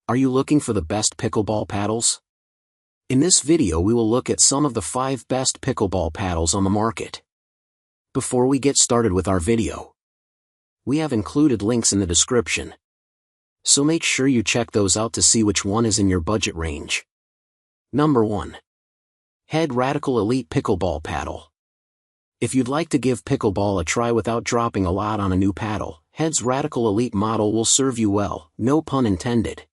Are you looking for the best pickleball paddles? In this video we will look at some of the 5 best pickleball paddles on the market. Before we get started with our video, we have included links in the description, so make sure you check those out to see which one is in your budget range. Number 1. Head Radical Elite Pickleball Paddle. If you'd like to give pickleball a try without dropping a lot on a new paddle, Head's Radical Elite model will serve you well, no pun intended.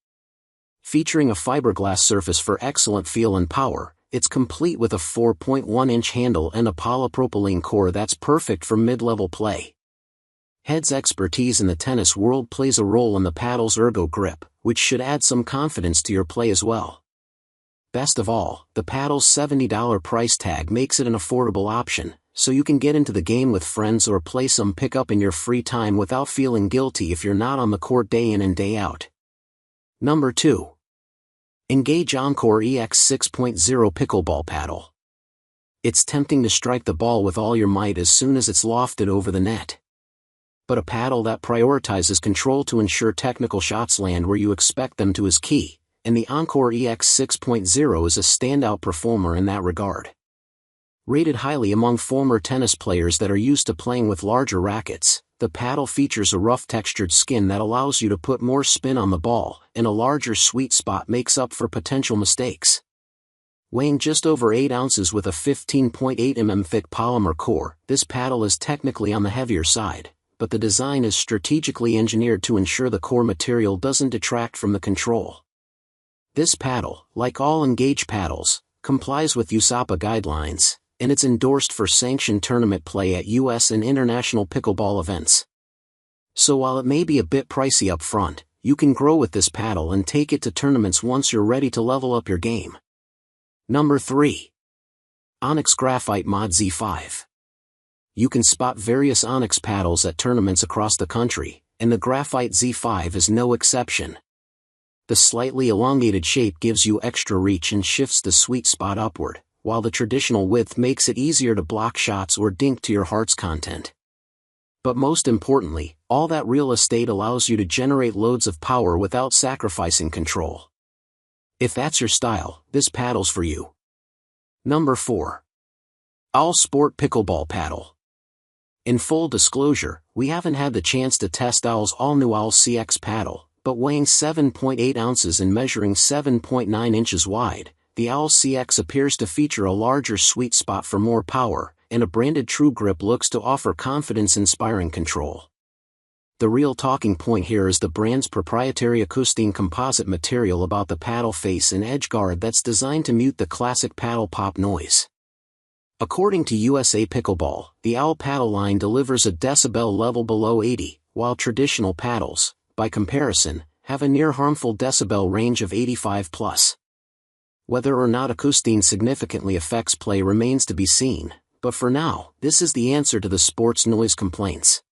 Featuring a fiberglass surface for excellent feel and power, it's complete with a 4.1-inch handle and a polypropylene core that's perfect for mid-level play. Head's expertise in the tennis world plays a role in the paddle's ergo grip, which should add some confidence to your play as well. Best of all, the paddle's $70 price tag makes it an affordable option, so you can get into the game with friends or play some pickup in your free time without feeling guilty if you're not on the court day in and day out. Number 2. Engage Encore EX 6.0 Pickleball Paddle. It's tempting to strike the ball with all your might as soon as it's lofted over the net. But a paddle that prioritizes control to ensure technical shots land where you expect them to is key, and the Encore EX 6.0 is a standout performer in that regard. Rated highly among former tennis players that are used to playing with larger rackets, the paddle features a rough textured skin that allows you to put more spin on the ball, and a larger sweet spot makes up for potential mistakes. Weighing just over 8 ounces with a 15.8 mm thick polymer core, this paddle is technically on the heavier side, but the design is strategically engineered to ensure the core material doesn't detract from the control. This paddle, like all Engage paddles, complies with USAPA guidelines, and it's endorsed for sanctioned tournament play at US and international pickleball events. So while it may be a bit pricey up front, you can grow with this paddle and take it to tournaments once you're ready to level up your game. Number 3. ONIX Graphite MOD Z5. You can spot various ONIX paddles at tournaments across the country, and the Graphite Z5 is no exception. The slightly elongated shape gives you extra reach and shifts the sweet spot upward, while the traditional width makes it easier to block shots or dink to your heart's content. But most importantly, all that real estate allows you to generate loads of power without sacrificing control. If that's your style, this paddle's for you. Number 4. All Sport Pickleball Paddle. In full disclosure, we haven't had the chance to test Owl's all-new Owl CX paddle, but weighing 7.8 ounces and measuring 7.9 inches wide, the Owl CX appears to feature a larger sweet spot for more power, and a branded True Grip looks to offer confidence-inspiring control. The real talking point here is the brand's proprietary acoustine composite material about the paddle face and edge guard that's designed to mute the classic paddle pop noise. According to USA Pickleball, the Owl paddle line delivers a decibel level below 80, while traditional paddles, by comparison, have a near harmful decibel range of 85 plus. Whether or not acoustine significantly affects play remains to be seen, but for now, this is the answer to the sport's noise complaints.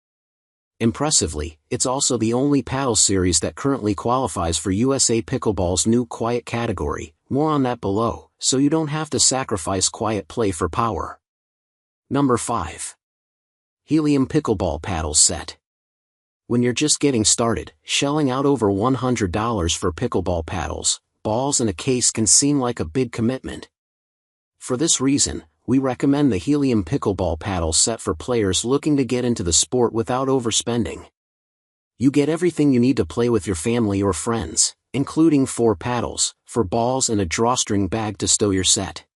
Impressively, it's also the only paddle series that currently qualifies for USA Pickleball's new quiet category, more on that below, so you don't have to sacrifice quiet play for power. Number 5. Helium Pickleball Paddle Set. When you're just getting started, shelling out over $100 for pickleball paddles, balls and a case can seem like a big commitment. For this reason, we recommend the Helium Pickleball Paddle Set for players looking to get into the sport without overspending. You get everything you need to play with your family or friends, including 4 paddles, 4 balls and a drawstring bag to stow your set.